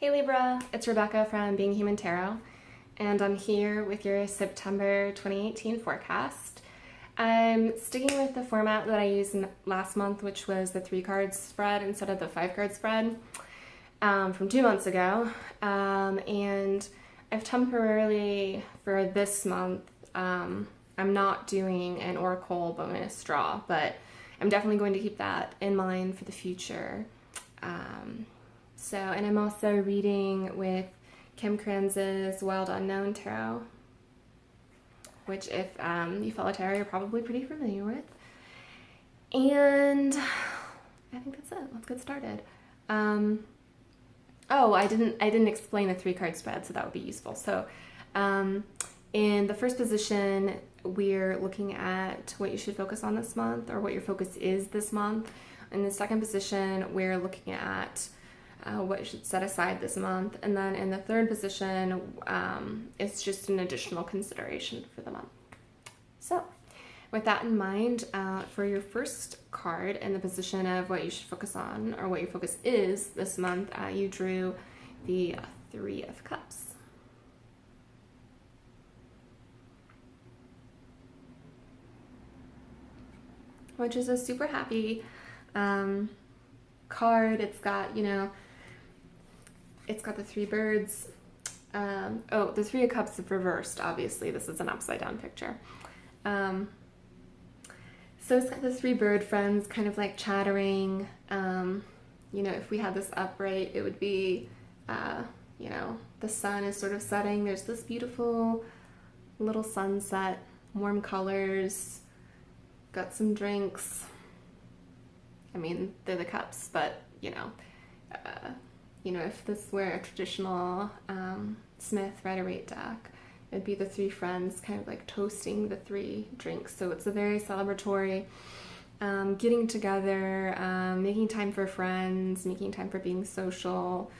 Hey Libra, it's Rebecca from Being Human Tarot, and I'm here with your September 2018 forecast. I'm sticking with the format that I used last month, which was the 3-card spread instead of the 5-card spread from 2 months ago. And I've temporarily, for this month, I'm not doing an Oracle bonus draw, but I'm definitely going to keep that in mind for the future. And I'm also reading with Kim Kranz's Wild Unknown Tarot, which if you follow tarot, you're probably pretty familiar with. And I think that's it. Let's get started. I didn't explain the 3-card spread, so that would be useful. So in the first position, we're looking at what you should focus on this month, or what your focus is this month. In the second position, we're looking at what you should set aside this month. And then in the third position, it's just an additional consideration for the month. So with that in mind, for your first card in the position of what you should focus on, or what your focus is this month, you drew the 3 of Cups. Which is a super happy card. It's got, it's got the 3 birds. The 3 of Cups is reversed, obviously. This is an upside down picture. So it's got the 3 bird friends kind of like chattering. If we had this upright, it would be, the sun is sort of setting. There's this beautiful little sunset, warm colors, got some drinks. I mean, they're the cups, but, if this were a traditional Smith Rider-Waite deck, it'd be the 3 friends kind of like toasting the 3 drinks. So it's a very celebratory, getting together, making time for friends, making time for being social,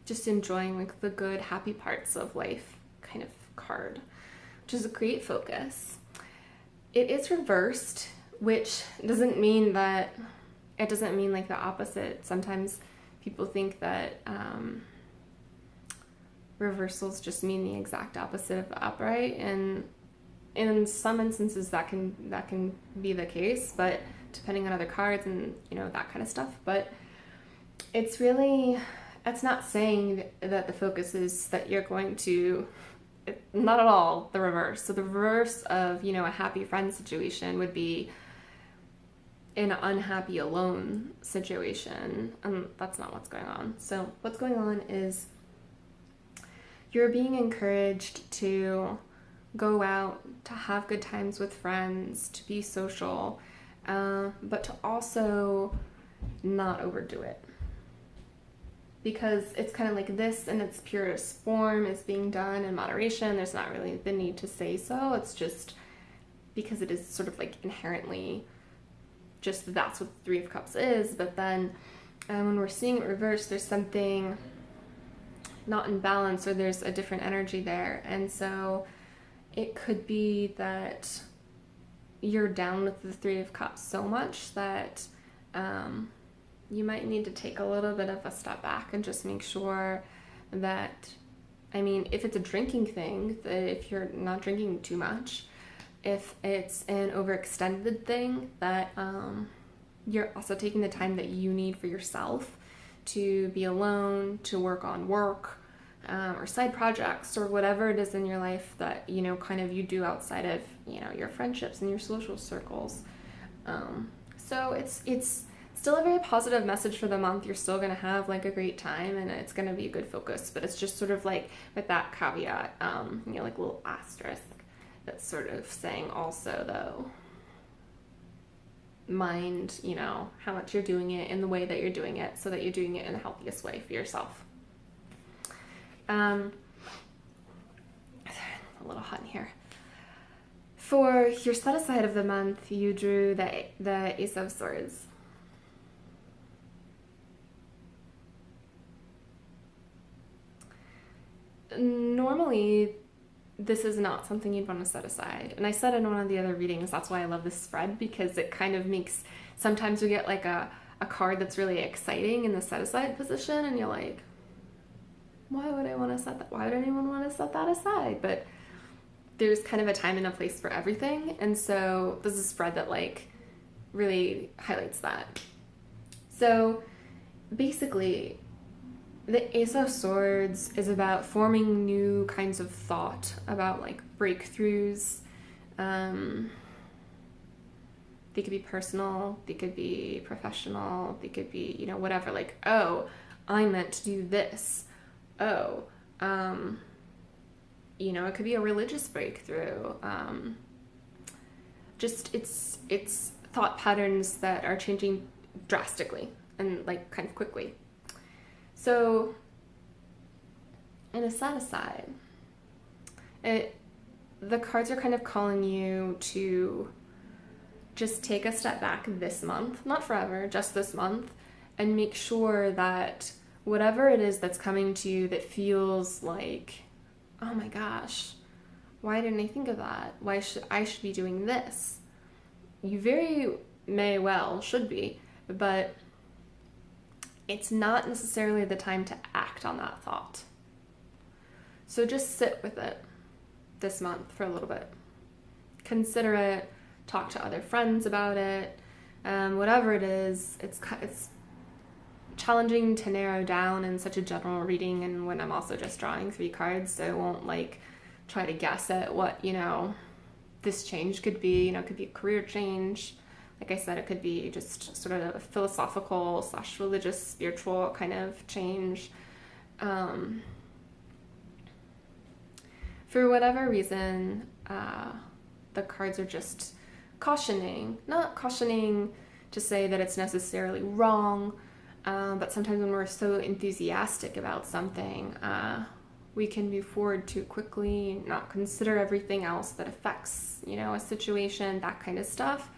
just enjoying like the good, happy parts of life kind of card, which is a great focus. It is reversed, which doesn't mean that, it doesn't mean like the opposite. Sometimes people think that reversals just mean the exact opposite of the upright, and in some instances that can be the case, but depending on other cards and that kind of stuff. But it's not saying that the focus is that you're going to, not at all the reverse. So the reverse of a happy friend situation would be in an unhappy alone situation, and that's not what's going on. So what's going on is you're being encouraged to go out, to have good times with friends, to be social, but to also not overdo it. Because it's kind of like this in its purest form is being done in moderation. There's not really the need to say so. It's just because it is sort of like inherently just that's what the 3 of Cups is. But then when we're seeing it reversed, there's something not in balance, or there's a different energy there. And so it could be that you're down with the 3 of Cups so much that you might need to take a little bit of a step back and just make sure that, if it's a drinking thing, that if you're not drinking too much, if it's an overextended thing, that you're also taking the time that you need for yourself to be alone, to work on work, or side projects, or whatever it is in your life that, kind of you do outside of, your friendships and your social circles. So it's still a very positive message for the month. You're still going to have like a great time, and it's going to be a good focus, but it's just sort of like with that caveat, like a little asterisk that's sort of saying also, though, mind, how much you're doing it in the way that you're doing it, so that you're doing it in the healthiest way for yourself. A little hot in here. For your set aside of the month, you drew the Ace of Swords. Normally, this is not something you'd want to set aside. And I said in one of the other readings, that's why I love this spread, because it kind of makes, sometimes we get like a a card that's really exciting in the set aside position, and you're like, why would I want to set that? Why would anyone want to set that aside? But there's kind of a time and a place for everything. And so this is a spread that like really highlights that. So basically, the Ace of Swords is about forming new kinds of thought, about like breakthroughs. They could be personal, they could be professional, they could be, you know, whatever. Like, oh, I meant to do this. Oh, you know, it could be a religious breakthrough. Just it's thought patterns that are changing drastically and like kind of quickly. So in a set aside, the cards are kind of calling you to just take a step back this month, not forever, just this month, and make sure that whatever it is that's coming to you that feels like, oh my gosh, why didn't I think of that? Why should I be doing this? You very may well should be, but it's not necessarily the time to act on that thought. So just sit with it this month for a little bit. Consider it, talk to other friends about it, whatever it is. It's challenging to narrow down in such a general reading, and when I'm also just drawing 3 cards, so I won't like try to guess at what, you know, this change could be. You know, it could be a career change. Like I said, it could be just sort of a philosophical / religious, spiritual kind of change. For whatever reason, the cards are just cautioning, not cautioning to say that it's necessarily wrong, but sometimes when we're so enthusiastic about something, we can move forward too quickly, not consider everything else that affects, you know, a situation, that kind of stuff.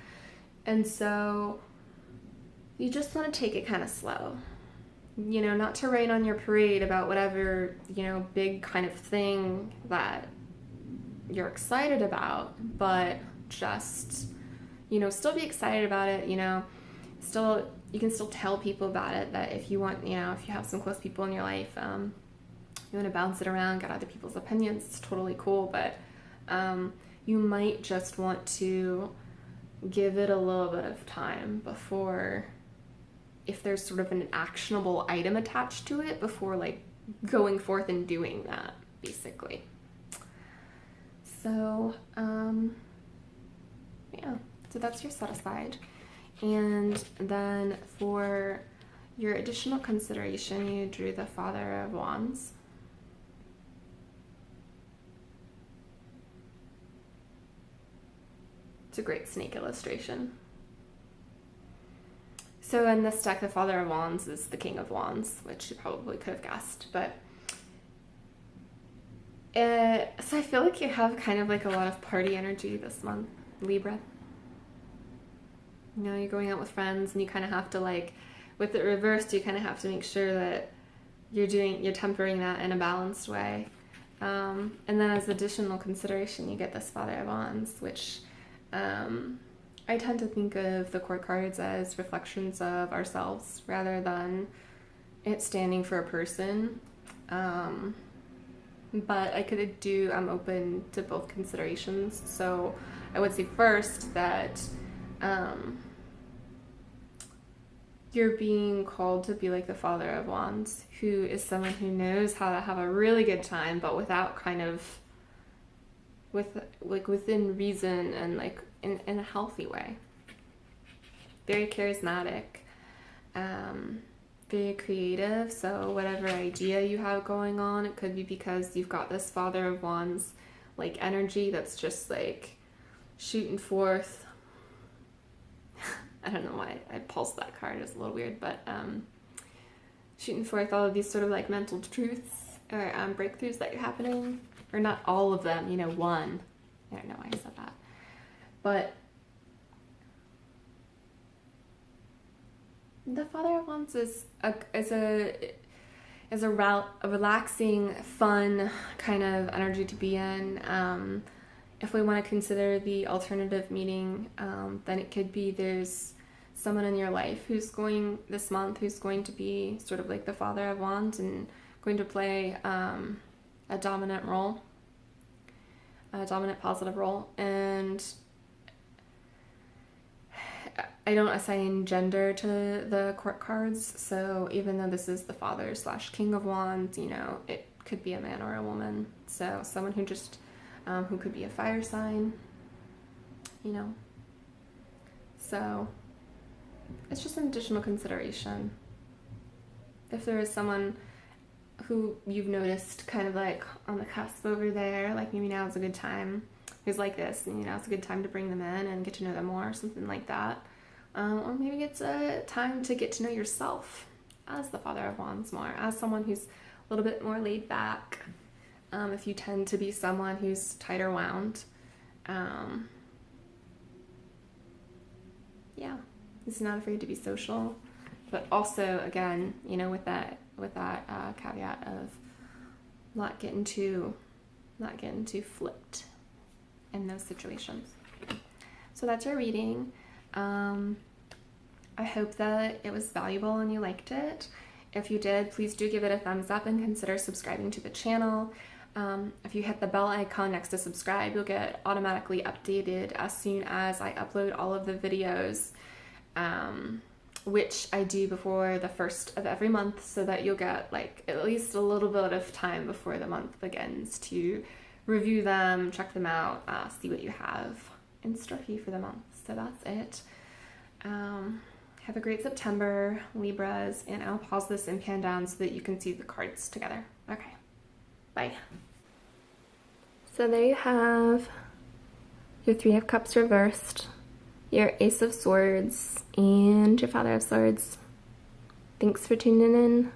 And so you just want to take it kind of slow, you know, not to rain on your parade about whatever, you know, big kind of thing that you're excited about, but just, you know, still be excited about it, you know, still, you can still tell people about it, that if you want, you know, if you have some close people in your life, you want to bounce it around, get other people's opinions, it's totally cool, but you might just want to give it a little bit of time before, if there's sort of an actionable item attached to it, before like going forth and doing that, basically. So, yeah, so that's your set aside. And then for your additional consideration, you drew the Father of Wands. It's a great snake illustration. So in this deck, the Father of Wands is the King of Wands, which you probably could have guessed, but so I feel like you have kind of like a lot of party energy this month, Libra. You know, you're going out with friends and you kind of have to, like, with it reversed, you kind of have to make sure that you're tempering that in a balanced way. And then as additional consideration, you get this Father of Wands, which I tend to think of the court cards as reflections of ourselves rather than it standing for a person. But I'm open to both considerations. So I would say first that you're being called to be like the Father of Wands, who is someone who knows how to have a really good time, but without kind of, within reason and like in a healthy way. Very charismatic, very creative. So whatever idea you have going on, it could be because you've got this Father of Wands like energy that's just like shooting forth. I don't know why I pulsed that card, it's a little weird, but shooting forth all of these sort of like mental truths or breakthroughs that are happening, or not all of them, you know, one. I don't know why I said that, but the Father of Wands is a relaxing, fun kind of energy to be in. If we want to consider the alternative meaning, then it could be there's someone in your life who's going this month, who's going to be sort of like the Father of Wands and going to play a dominant role, a dominant positive role. And I don't assign gender to the court cards, so even though this is the Father / King of Wands, you know, it could be a man or a woman. So someone who just, who could be a fire sign, you know. So it's just an additional consideration. If there is someone who you've noticed kind of like on the cusp over there, like maybe now is a good time, who's like this, and you know, it's a good time to bring them in and get to know them more, something like that. Or maybe it's a time to get to know yourself as the Father of Wands more, as someone who's a little bit more laid back. If you tend to be someone who's tighter wound, yeah, he's not afraid to be social, but also again, you know, with that caveat of not getting too flipped in those situations. So that's your reading. I hope that it was valuable and you liked it. If you did, please do give it a thumbs up and consider subscribing to the channel. If you hit the bell icon next to subscribe, you'll get automatically updated as soon as I upload all of the videos, which I do before the 1st of every month, so that you'll get like at least a little bit of time before the month begins to review them, check them out, see what you have in store for you for the month. So that's it. Have a great September, Libras, and I'll pause this and pan down so that you can see the cards together. Okay, bye. So there you have your 3 of Cups reversed, your Ace of Swords, and your Father of Swords. Thanks for tuning in.